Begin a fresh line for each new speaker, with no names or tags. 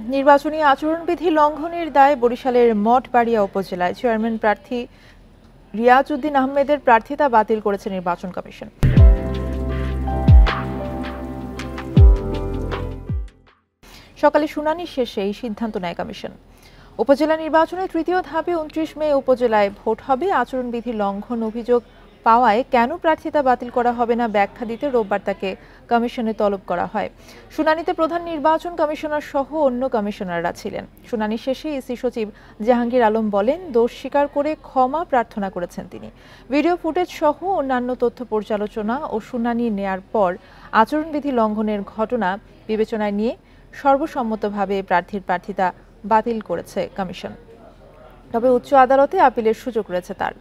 নির্বাচনী আচরণবিধি লঙ্ঘনের দায়ে বরিশালের মঠবাড়িয়া উপজেলায় চেয়ারম্যান প্রার্থী রিয়াজ উদ্দিন আহমেদের প্রার্থিতা বাতিল করেছে নির্বাচন কমিশন। সকালে শুনানি শেষে এই সিদ্ধান্ত নেয় কমিশন। উপজেলা নির্বাচনের তৃতীয় ধাপে ২৯ মে উপজেলায় ভোট হবে। আচরণবিধি লঙ্ঘন অভিযোগ পাওয়ায় কেন প্রার্থিতা বাতিল করা হবে না ব্যাখ্যা দিতে রোববার তাকে কমিশনে তলব করা হয়। শুনানিতে প্রধান নির্বাচন কমিশনার সহ অন্য কমিশনাররা ছিলেন। শুনানি শেষে ইসি সচিব জাহাঙ্গীর আলম বলেন, দোষ স্বীকার করে ক্ষমা প্রার্থনা করেছেন তিনি। ভিডিও ফুটেজ সহ অন্যান্য তথ্য পর্যালোচনা ও শুনানি নেয়ার পর আচরণবিধি লঙ্ঘনের ঘটনা বিবেচনায় নিয়ে সর্বসম্মতভাবে প্রার্থিতা বাতিল করেছে কমিশন। তবে উচ্চ আদালতে আপিলের সুযোগ রয়েছে তার।